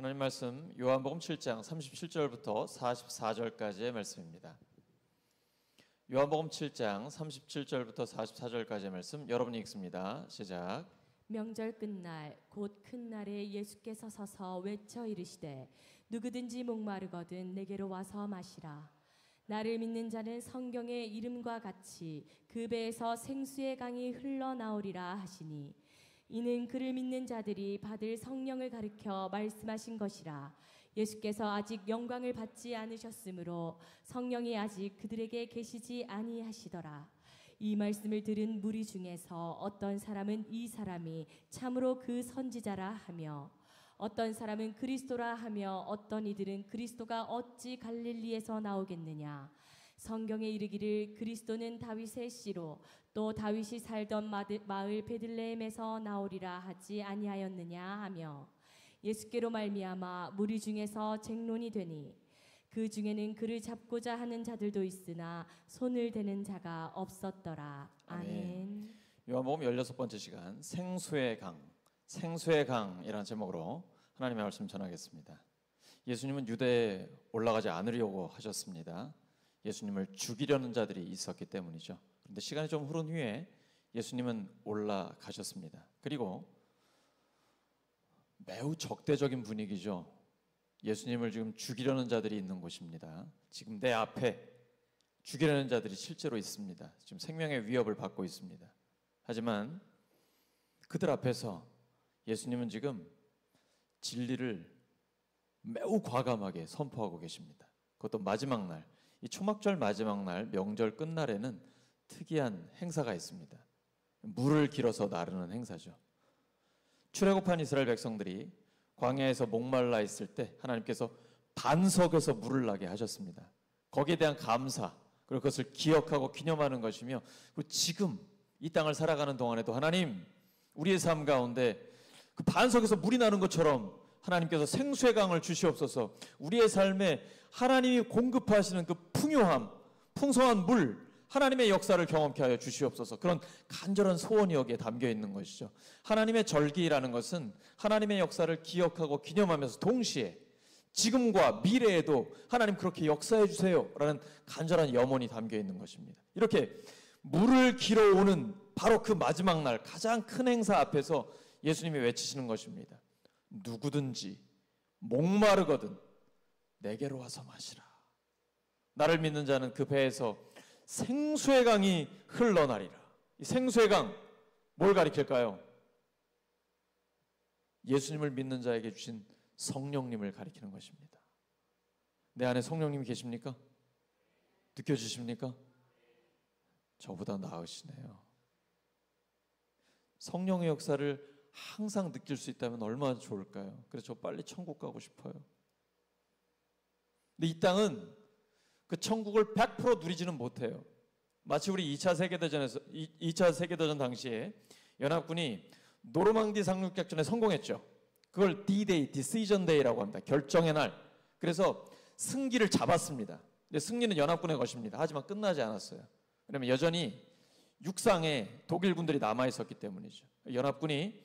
하나님 말씀 요한복음 7장 37절부터 44절까지의 말씀입니다. 요한복음 7장 37절부터 44절까지의 말씀 여러분이 읽습니다. 시작. 명절 끝날 곧 큰 날에 예수께서 서서 외쳐 이르시되 누구든지 목마르거든 내게로 와서 마시라. 나를 믿는 자는 성경의 이름과 같이 그 배에서 생수의 강이 흘러나오리라 하시니 이는 그를 믿는 자들이 받을 성령을 가리켜 말씀하신 것이라. 예수께서 아직 영광을 받지 않으셨으므로 성령이 아직 그들에게 계시지 아니하시더라. 이 말씀을 들은 무리 중에서 어떤 사람은 이 사람이 참으로 그 선지자라 하며 어떤 사람은 그리스도라 하며 어떤 이들은 그리스도가 어찌 갈릴리에서 나오겠느냐. 성경에 이르기를 그리스도는 다윗의 씨로 또 다윗이 살던 마을 베들레헴에서 나오리라 하지 아니하였느냐 하며 예수께로 말미암아 무리 중에서 쟁론이 되니 그 중에는 그를 잡고자 하는 자들도 있으나 손을 대는 자가 없었더라. 아멘. 요한복음 16번째 시간 생수의 강, 생수의 강이라는 제목으로 하나님의 말씀 전하겠습니다. 예수님은 유대에 올라가지 않으려고 하셨습니다. 예수님을 죽이려는 자들이 있었기 때문이죠. 그런데 시간이 좀 흐른 후에 예수님은 올라가셨습니다. 그리고 매우 적대적인 분위기죠. 예수님을 지금 죽이려는 자들이 있는 곳입니다. 지금 내 앞에 죽이려는 자들이 실제로 있습니다. 지금 생명의 위협을 받고 있습니다. 하지만 그들 앞에서 예수님은 지금 진리를 매우 과감하게 선포하고 계십니다. 그것도 마지막 날, 이 초막절 마지막 날 명절 끝날에는 특이한 행사가 있습니다. 물을 길어서 나르는 행사죠. 출애굽한 이스라엘 백성들이 광야에서 목말라 있을 때 하나님께서 반석에서 물을 나게 하셨습니다. 거기에 대한 감사, 그리고 그것을 기억하고 기념하는 것이며, 그리고 지금 이 땅을 살아가는 동안에도 하나님, 우리의 삶 가운데 그 반석에서 물이 나는 것처럼 하나님께서 생수의 강을 주시옵소서. 우리의 삶에 하나님이 공급하시는 그 풍요함, 풍성한 물, 하나님의 역사를 경험케 하여 주시옵소서. 그런 간절한 소원이 여기에 담겨 있는 것이죠. 하나님의 절기라는 것은 하나님의 역사를 기억하고 기념하면서 동시에 지금과 미래에도 하나님 그렇게 역사해 주세요 라는 간절한 염원이 담겨 있는 것입니다. 이렇게 물을 길어오는 바로 그 마지막 날 가장 큰 행사 앞에서 예수님이 외치시는 것입니다. 누구든지 목마르거든 내게로 와서 마시라. 나를 믿는 자는 그 배에서 생수의 강이 흘러나리라. 이 생수의 강, 뭘 가리킬까요? 예수님을 믿는 자에게 주신 성령님을 가리키는 것입니다. 내 안에 성령님이 계십니까? 느껴지십니까? 저보다 나으시네요. 성령의 역사를 항상 느낄 수 있다면 얼마나 좋을까요? 그래서 저 빨리 천국 가고 싶어요. 근데 이 땅은 그 천국을 100% 누리지는 못해요. 마치 우리 2차 세계대전 당시에 연합군이 노르망디 상륙작전에 성공했죠. 그걸 D-Day, Decision Day라고 합니다. 결정의 날. 그래서 승기를 잡았습니다. 근데 승리는 연합군의 것입니다. 하지만 끝나지 않았어요. 왜냐하면 여전히 육상에 독일군들이 남아있었기 때문이죠. 연합군이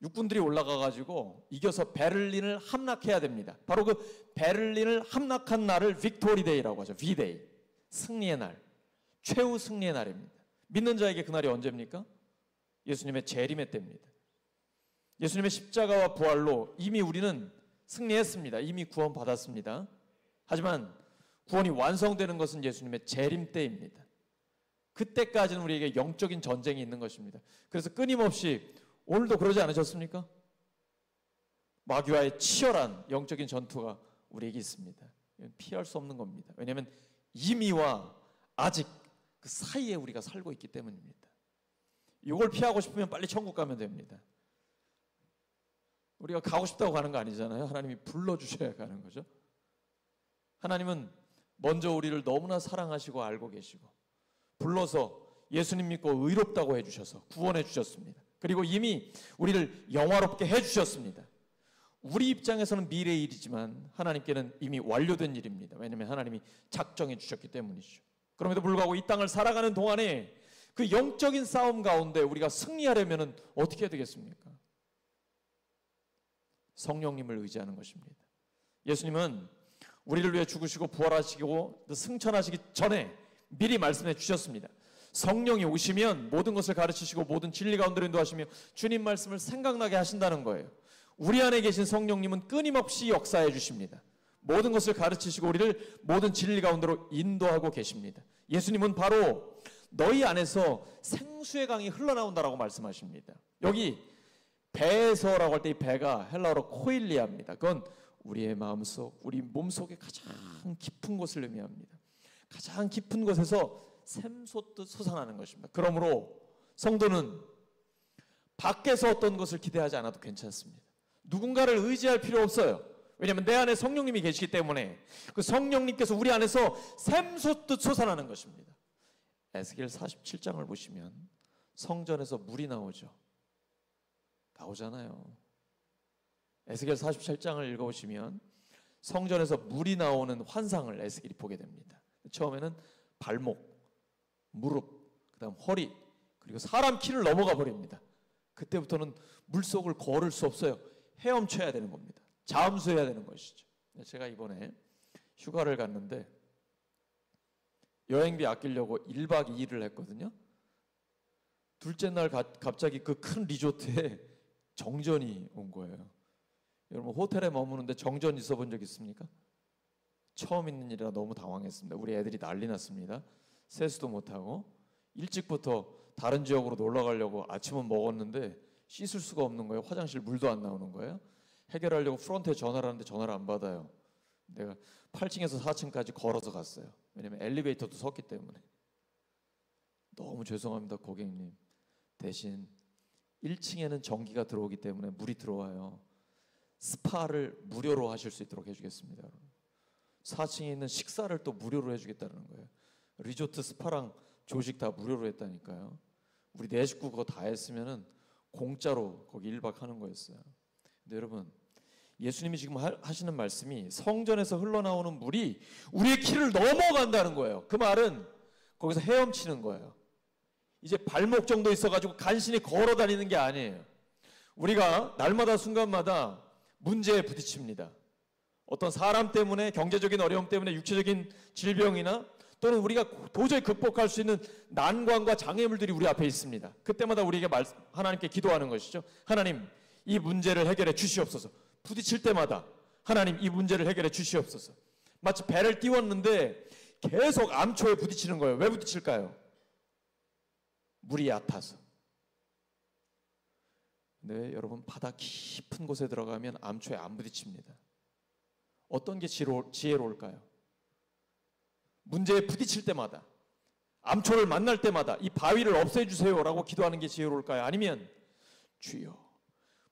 육군들이 올라가가지고 이겨서 베를린을 함락해야 됩니다. 바로 그 베를린을 함락한 날을 빅토리 데이라고 하죠. V-Day. 승리의 날. 최후 승리의 날입니다. 믿는 자에게 그날이 언제입니까? 예수님의 재림의 때입니다. 예수님의 십자가와 부활로 이미 우리는 승리했습니다. 이미 구원받았습니다. 하지만 구원이 완성되는 것은 예수님의 재림 때입니다. 그때까지는 우리에게 영적인 전쟁이 있는 것입니다. 그래서 끊임없이 오늘도 그러지 않으셨습니까? 마귀와의 치열한 영적인 전투가 우리에게 있습니다. 피할 수 없는 겁니다. 왜냐하면 이미와 아직 그 사이에 우리가 살고 있기 때문입니다. 이걸 피하고 싶으면 빨리 천국 가면 됩니다. 우리가 가고 싶다고 가는 거 아니잖아요. 하나님이 불러주셔야 가는 거죠. 하나님은 먼저 우리를 너무나 사랑하시고 알고 계시고 불러서 예수님 믿고 의롭다고 해주셔서 구원해 주셨습니다. 그리고 이미 우리를 영화롭게 해주셨습니다. 우리 입장에서는 미래의 일이지만 하나님께는 이미 완료된 일입니다. 왜냐하면 하나님이 작정해 주셨기 때문이죠. 그럼에도 불구하고 이 땅을 살아가는 동안에 그 영적인 싸움 가운데 우리가 승리하려면 어떻게 해야 되겠습니까? 성령님을 의지하는 것입니다. 예수님은 우리를 위해 죽으시고 부활하시고 승천하시기 전에 미리 말씀해 주셨습니다. 성령이 오시면 모든 것을 가르치시고 모든 진리 가운데로 인도하시며 주님 말씀을 생각나게 하신다는 거예요. 우리 안에 계신 성령님은 끊임없이 역사해 주십니다. 모든 것을 가르치시고 우리를 모든 진리 가운데로 인도하고 계십니다. 예수님은 바로 너희 안에서 생수의 강이 흘러나온다라고 말씀하십니다. 여기 배에서라고 할 때 이 배가 헬라어로 코일리아입니다. 그건 우리의 마음속, 우리 몸속의 가장 깊은 곳을 의미합니다. 가장 깊은 곳에서 샘솟듯 솟아나는 것입니다. 그러므로 성도는 밖에서 어떤 것을 기대하지 않아도 괜찮습니다. 누군가를 의지할 필요 없어요. 왜냐하면 내 안에 성령님이 계시기 때문에 그 성령님께서 우리 안에서 샘솟듯 솟아나는 것입니다. 에스겔 47장을 보시면 성전에서 물이 나오잖아요. 에스겔 47장을 읽어보시면 성전에서 물이 나오는 환상을 에스겔이 보게 됩니다. 처음에는 발목, 무릎, 그 다음 허리, 그리고 사람 키를 넘어가 버립니다. 그때부터는 물속을 걸을 수 없어요. 헤엄쳐야 되는 겁니다. 잠수해야 되는 것이죠. 제가 이번에 휴가를 갔는데 여행비 아끼려고 1박 2일을 했거든요. 둘째 날 갑자기 그 큰 리조트에 정전이 온 거예요. 여러분 호텔에 머무는데 정전 있어 본 적 있습니까? 처음 있는 일이라 너무 당황했습니다. 우리 애들이 난리 났습니다. 세수도 못하고 일찍부터 다른 지역으로 놀러 가려고 아침은 먹었는데 씻을 수가 없는 거예요. 화장실 물도 안 나오는 거예요. 해결하려고 프론트에 전화를 하는데 전화를 안 받아요. 내가 8층에서 4층까지 걸어서 갔어요. 왜냐면 엘리베이터도 섰기 때문에. 너무 죄송합니다 고객님. 대신 1층에는 전기가 들어오기 때문에 물이 들어와요. 스파를 무료로 하실 수 있도록 해주겠습니다. 4층에 있는 식사를 또 무료로 해주겠다는 거예요. 리조트 스파랑 조식 다 무료로 했다니까요. 우리 네 식구 그거 다 했으면은 공짜로 거기 1박 하는 거였어요. 근데 여러분 예수님이 지금 하시는 말씀이 성전에서 흘러나오는 물이 우리의 키를 넘어간다는 거예요. 그 말은 거기서 헤엄치는 거예요. 이제 발목 정도 있어가지고 간신히 걸어 다니는 게 아니에요. 우리가 날마다 순간마다 문제에 부딪힙니다. 어떤 사람 때문에, 경제적인 어려움 때문에, 육체적인 질병이나 또는 우리가 도저히 극복할 수 있는 난관과 장애물들이 우리 앞에 있습니다. 그때마다 우리에게 하나님께 기도하는 것이죠. 하나님 이 문제를 해결해 주시옵소서. 부딪힐 때마다 하나님 이 문제를 해결해 주시옵소서. 마치 배를 띄웠는데 계속 암초에 부딪히는 거예요. 왜 부딪힐까요? 물이 얕아서. 근데 여러분 바다 깊은 곳에 들어가면 암초에 안 부딪힙니다. 어떤 게 지혜로울까요? 문제에 부딪힐 때마다, 암초를 만날 때마다 이 바위를 없애주세요라고 기도하는 게 지혜로울까요? 아니면 주여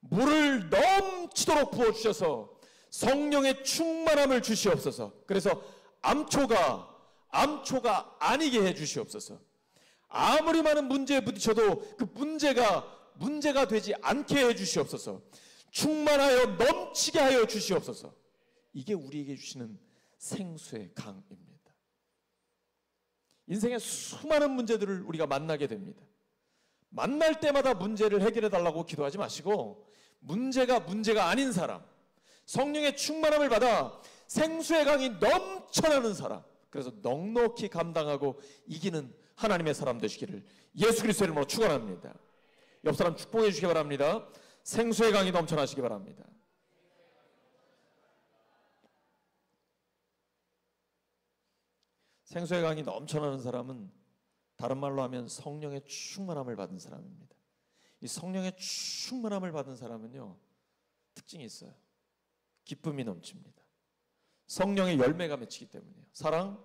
물을 넘치도록 부어주셔서 성령의 충만함을 주시옵소서. 그래서 암초가 아니게 해주시옵소서. 아무리 많은 문제에 부딪혀도 그 문제가 되지 않게 해주시옵소서. 충만하여 넘치게 하여 주시옵소서. 이게 우리에게 주시는 생수의 강입니다. 인생의 수많은 문제들을 우리가 만나게 됩니다. 만날 때마다 문제를 해결해 달라고 기도하지 마시고 문제가 아닌 사람, 성령의 충만함을 받아 생수의 강이 넘쳐나는 사람, 그래서 넉넉히 감당하고 이기는 하나님의 사람 되시기를 예수 그리스도의 이름으로 축원합니다. 옆 사람 축복해 주시기 바랍니다. 생수의 강이 넘쳐나시기 바랍니다. 생수의 강이 넘쳐나는 사람은 다른 말로 하면 성령의 충만함을 받은 사람입니다. 이 성령의 충만함을 받은 사람은요 특징이 있어요. 기쁨이 넘칩니다. 성령의 열매가 맺히기 때문이에요. 사랑,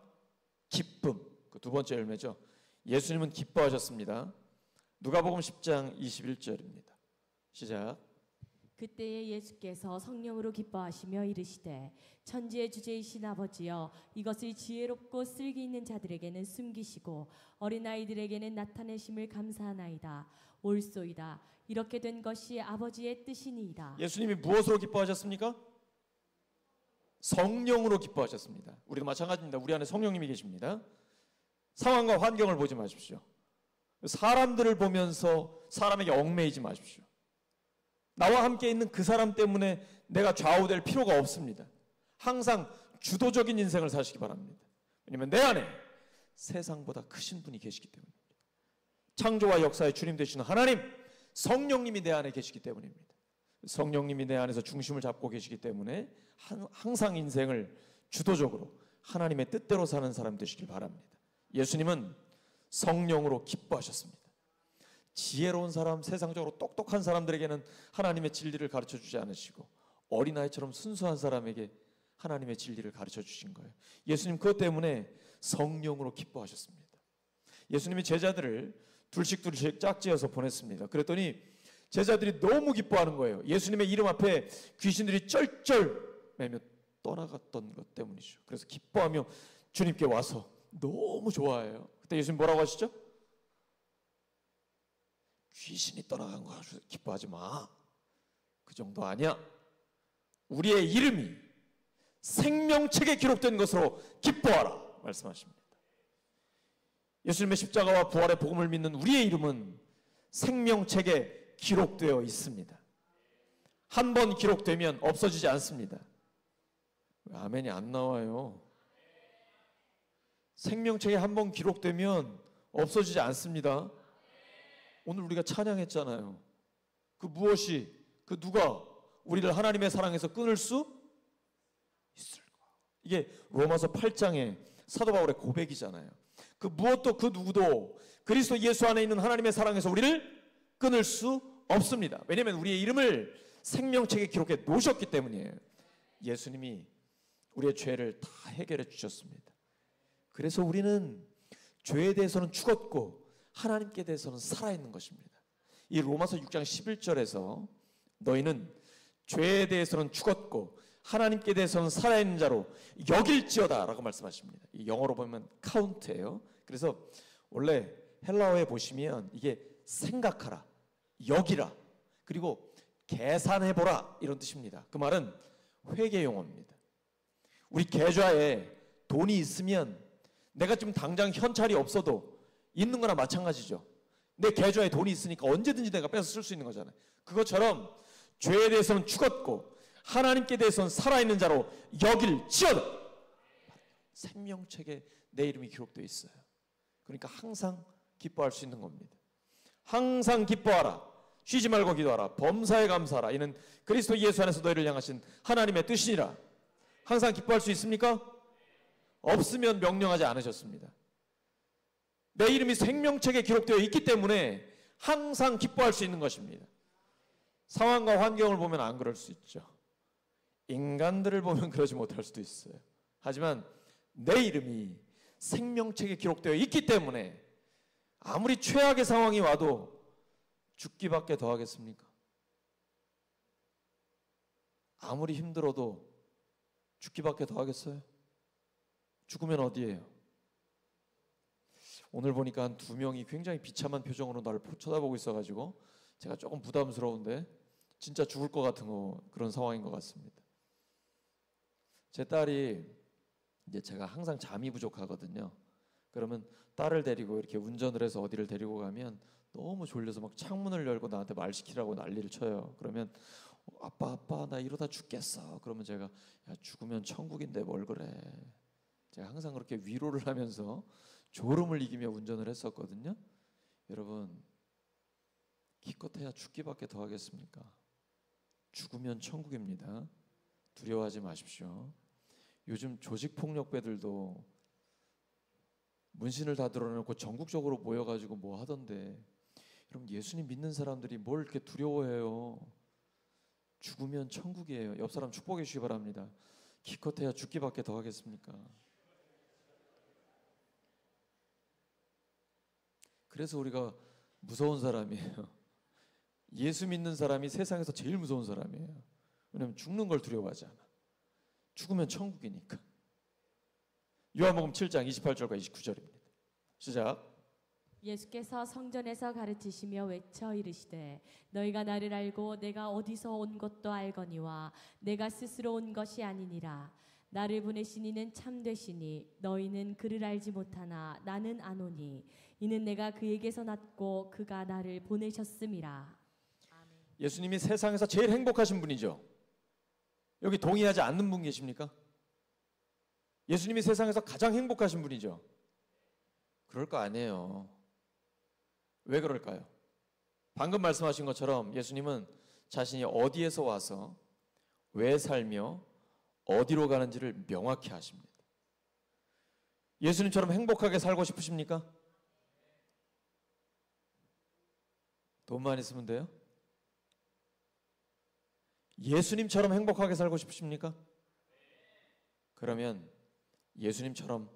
기쁨, 그 두 번째 열매죠. 예수님은 기뻐하셨습니다. 누가복음 10장 21절입니다. 시작. 그때에 예수께서 성령으로 기뻐하시며 이르시되 천지의 주제이신 아버지여 이것을 지혜롭고 쓸기 있는 자들에게는 숨기시고 어린아이들에게는 나타내심을 감사하나이다. 옳소이다. 이렇게 된 것이 아버지의 뜻이니이다. 예수님이 무엇으로 기뻐하셨습니까? 성령으로 기뻐하셨습니다. 우리도 마찬가지입니다. 우리 안에 성령님이 계십니다. 상황과 환경을 보지 마십시오. 사람들을 보면서 사람에게 얽매이지 마십시오. 나와 함께 있는 그 사람 때문에 내가 좌우될 필요가 없습니다. 항상 주도적인 인생을 사시기 바랍니다. 왜냐하면 내 안에 세상보다 크신 분이 계시기 때문입니다. 창조와 역사의 주님 되시는 하나님, 성령님이 내 안에 계시기 때문입니다. 성령님이 내 안에서 중심을 잡고 계시기 때문에 항상 인생을 주도적으로 하나님의 뜻대로 사는 사람 되시길 바랍니다. 예수님은 성령으로 기뻐하셨습니다. 지혜로운 사람, 세상적으로 똑똑한 사람들에게는 하나님의 진리를 가르쳐 주지 않으시고 어린아이처럼 순수한 사람에게 하나님의 진리를 가르쳐 주신 거예요. 예수님 그것 때문에 성령으로 기뻐하셨습니다. 예수님이 제자들을 둘씩 짝지어서 보냈습니다. 그랬더니 제자들이 너무 기뻐하는 거예요. 예수님의 이름 앞에 귀신들이 쩔쩔매며 떠나갔던 것 때문이죠. 그래서 기뻐하며 주님께 와서 너무 좋아해요. 그때 예수님 뭐라고 하시죠? 귀신이 떠나간 거 가지고 기뻐하지 마. 그 정도 아니야. 우리의 이름이 생명책에 기록된 것으로 기뻐하라 말씀하십니다. 예수님의 십자가와 부활의 복음을 믿는 우리의 이름은 생명책에 기록되어 있습니다. 한 번 기록되면 없어지지 않습니다. 왜 아멘이 안 나와요? 생명책에 한 번 기록되면 없어지지 않습니다. 오늘 우리가 찬양했잖아요. 그 무엇이, 그 누가 우리를 하나님의 사랑에서 끊을 수 있을까? 이게 로마서 8장의 사도 바울의 고백이잖아요. 그 무엇도 그 누구도 그리스도 예수 안에 있는 하나님의 사랑에서 우리를 끊을 수 없습니다. 왜냐하면 우리의 이름을 생명책에 기록해 놓으셨기 때문이에요. 예수님이 우리의 죄를 다 해결해 주셨습니다. 그래서 우리는 죄에 대해서는 죽었고 하나님께 대해서는 살아있는 것입니다. 이 로마서 6장 11절에서 너희는 죄에 대해서는 죽었고 하나님께 대해서는 살아있는 자로 여길지어다 라고 말씀하십니다. 이 영어로 보면 카운트예요. 그래서 원래 헬라어에 보시면 이게 생각하라, 여기라, 그리고 계산해보라 이런 뜻입니다. 그 말은 회계 용어입니다. 우리 계좌에 돈이 있으면 내가 지금 당장 현찰이 없어도 있는 거나 마찬가지죠. 내 계좌에 돈이 있으니까 언제든지 내가 빼서 쓸 수 있는 거잖아요. 그것처럼 죄에 대해서는 죽었고 하나님께 대해서는 살아있는 자로 여길지어다. 생명책에 내 이름이 기록되어 있어요. 그러니까 항상 기뻐할 수 있는 겁니다. 항상 기뻐하라. 쉬지 말고 기도하라. 범사에 감사하라. 이는 그리스도 예수 안에서 너희를 향하신 하나님의 뜻이니라. 항상 기뻐할 수 있습니까? 없으면 명령하지 않으셨습니다. 내 이름이 생명책에 기록되어 있기 때문에 항상 기뻐할 수 있는 것입니다. 상황과 환경을 보면 안 그럴 수 있죠. 인간들을 보면 그러지 못할 수도 있어요. 하지만 내 이름이 생명책에 기록되어 있기 때문에 아무리 최악의 상황이 와도 죽기밖에 더 하겠습니까? 아무리 힘들어도 죽기밖에 더 하겠어요? 죽으면 어디예요? 오늘 보니까 한 2명이 굉장히 비참한 표정으로 나를 쳐다보고 있어가지고 제가 조금 부담스러운데 진짜 죽을 것 같은 그런 상황인 것 같습니다. 제 딸이 이제 제가 항상 잠이 부족하거든요. 그러면 딸을 데리고 이렇게 운전을 해서 어디를 데리고 가면 너무 졸려서 막 창문을 열고 나한테 말 시키라고 난리를 쳐요. 그러면 아빠 나 이러다 죽겠어. 그러면 제가 야 죽으면 천국인데 뭘 그래. 제가 항상 그렇게 위로를 하면서 졸음을 이기며 운전을 했었거든요. 여러분 기껏해야 죽기밖에 더 하겠습니까? 죽으면 천국입니다. 두려워하지 마십시오. 요즘 조직폭력배들도 문신을 다 드러내놓고 전국적으로 모여가지고 뭐 하던데 여러분 예수님 믿는 사람들이 뭘 이렇게 두려워해요. 죽으면 천국이에요. 옆 사람 축복해 주시기 바랍니다. 기껏해야 죽기밖에 더 하겠습니까? 그래서 우리가 무서운 사람이에요. 예수 믿는 사람이 세상에서 제일 무서운 사람이에요. 왜냐하면 죽는 걸 두려워하지 않아. 죽으면 천국이니까. 요한복음 7장 28절과 29절입니다. 시작. 예수께서 성전에서 가르치시며 외쳐 이르시되 너희가 나를 알고 내가 어디서 온 것도 알거니와 내가 스스로 온 것이 아니니라. 나를 보내신 이는 참되시니 너희는 그를 알지 못하나 나는 아노니 이는 내가 그에게서 났고 그가 나를 보내셨음이라. 예수님이 세상에서 제일 행복하신 분이죠. 여기 동의하지 않는 분 계십니까? 예수님이 세상에서 가장 행복하신 분이죠. 그럴 거 아니에요. 왜 그럴까요? 방금 말씀하신 것처럼 예수님은 자신이 어디에서 와서 왜 살며 어디로 가는지를 명확히 아십니다. 예수님처럼 행복하게 살고 싶으십니까? 돈만 있으면 돼요? 예수님처럼 행복하게 살고 싶으십니까? 그러면 예수님처럼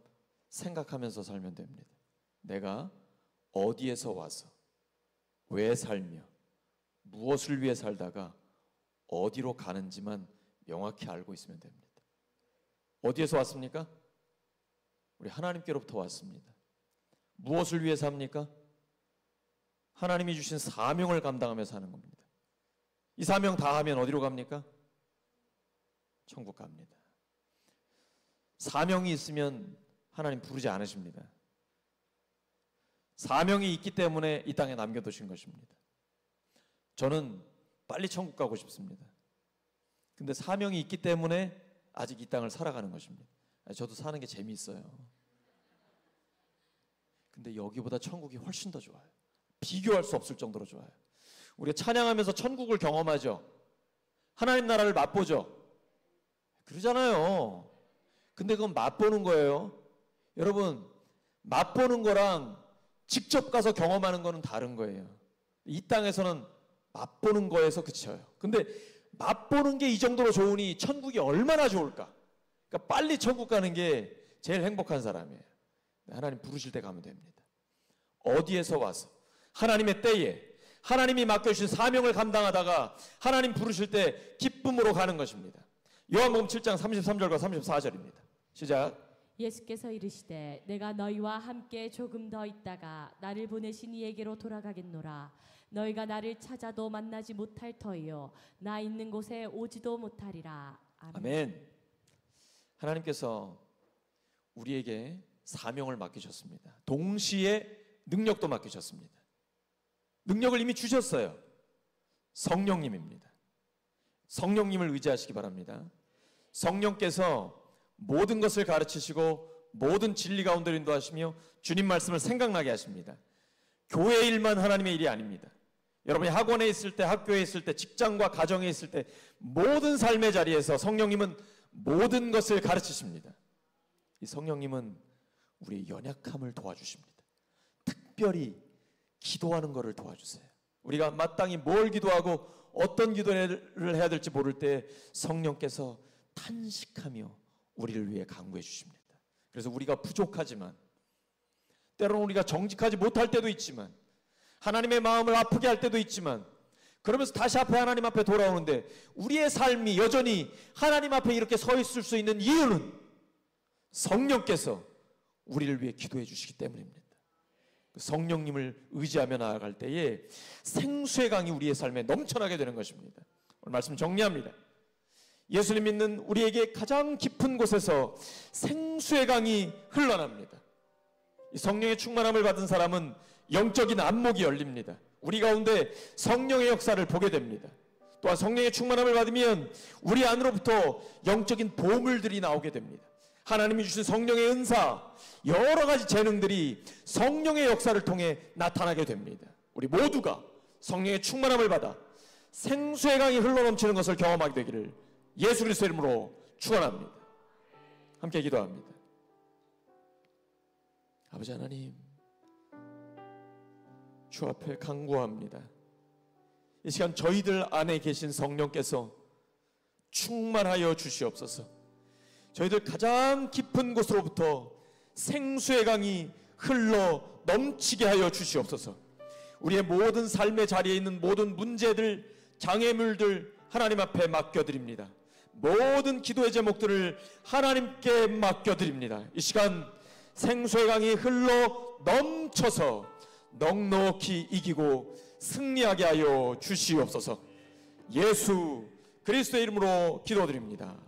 생각하면서 살면 됩니다. 내가 어디에서 와서 왜 살며 무엇을 위해 살다가 어디로 가는지만 명확히 알고 있으면 됩니다. 어디에서 왔습니까? 우리 하나님께로부터 왔습니다. 무엇을 위해 삽니까? 하나님이 주신 사명을 감당하며 사는 겁니다. 이 사명 다 하면 어디로 갑니까? 천국 갑니다. 사명이 있으면 하나님 부르지 않으십니다. 사명이 있기 때문에 이 땅에 남겨두신 것입니다. 저는 빨리 천국 가고 싶습니다. 근데 사명이 있기 때문에 아직 이 땅을 살아가는 것입니다. 저도 사는 게 재미있어요. 근데 여기보다 천국이 훨씬 더 좋아요. 비교할 수 없을 정도로 좋아요. 우리가 찬양하면서 천국을 경험하죠. 하나님 나라를 맛보죠. 그러잖아요. 근데 그건 맛보는 거예요. 여러분, 맛보는 거랑 직접 가서 경험하는 거는 다른 거예요. 이 땅에서는 맛보는 거에서 그쳐요. 근데 맛보는 게 이 정도로 좋으니 천국이 얼마나 좋을까? 그러니까 빨리 천국 가는 게 제일 행복한 사람이에요. 하나님 부르실 때 가면 됩니다. 어디에서 와서 하나님의 때에 하나님이 맡겨주신 사명을 감당하다가 하나님 부르실 때 기쁨으로 가는 것입니다. 요한복음 7장 33절과 34절입니다. 시작. 예수께서 이르시되 내가 너희와 함께 조금 더 있다가 나를 보내신 이에게로 돌아가겠노라. 너희가 나를 찾아도 만나지 못할 터이요 나 있는 곳에 오지도 못하리라. 아멘. 아멘. 하나님께서 우리에게 사명을 맡기셨습니다. 동시에 능력도 맡기셨습니다. 능력을 이미 주셨어요. 성령님입니다. 성령님을 의지하시기 바랍니다. 성령께서 모든 것을 가르치시고 모든 진리 가운데 인도하시며 주님 말씀을 생각나게 하십니다. 교회 일만 하나님의 일이 아닙니다. 여러분이 학원에 있을 때, 학교에 있을 때, 직장과 가정에 있을 때 모든 삶의 자리에서 성령님은 모든 것을 가르치십니다. 이 성령님은 우리의 연약함을 도와주십니다. 특별히 기도하는 것을 도와주세요. 우리가 마땅히 뭘 기도하고 어떤 기도를 해야 될지 모를 때 성령께서 탄식하며 우리를 위해 간구해 주십니다. 그래서 우리가 부족하지만 때로는 우리가 정직하지 못할 때도 있지만 하나님의 마음을 아프게 할 때도 있지만 그러면서 다시 앞에 하나님 앞에 돌아오는데 우리의 삶이 여전히 하나님 앞에 이렇게 서 있을 수 있는 이유는 성령께서 우리를 위해 기도해 주시기 때문입니다. 성령님을 의지하며 나아갈 때에 생수의 강이 우리의 삶에 넘쳐나게 되는 것입니다. 오늘 말씀 정리합니다. 예수님 믿는 우리에게 가장 깊은 곳에서 생수의 강이 흘러납니다. 이 성령의 충만함을 받은 사람은 영적인 안목이 열립니다. 우리 가운데 성령의 역사를 보게 됩니다. 또한 성령의 충만함을 받으면 우리 안으로부터 영적인 보물들이 나오게 됩니다. 하나님이 주신 성령의 은사, 여러 가지 재능들이 성령의 역사를 통해 나타나게 됩니다. 우리 모두가 성령의 충만함을 받아 생수의 강이 흘러넘치는 것을 경험하게 되기를 예수 그리스도의 이름으로 축원합니다. 함께 기도합니다. 아버지 하나님, 주 앞에 간구합니다. 이 시간 저희들 안에 계신 성령께서 충만하여 주시옵소서. 저희들 가장 깊은 곳으로부터 생수의 강이 흘러 넘치게 하여 주시옵소서. 우리의 모든 삶의 자리에 있는 모든 문제들, 장애물들 하나님 앞에 맡겨드립니다. 모든 기도의 제목들을 하나님께 맡겨드립니다. 이 시간 생수의 강이 흘러 넘쳐서 넉넉히 이기고 승리하게 하여 주시옵소서. 예수 그리스도의 이름으로 기도드립니다.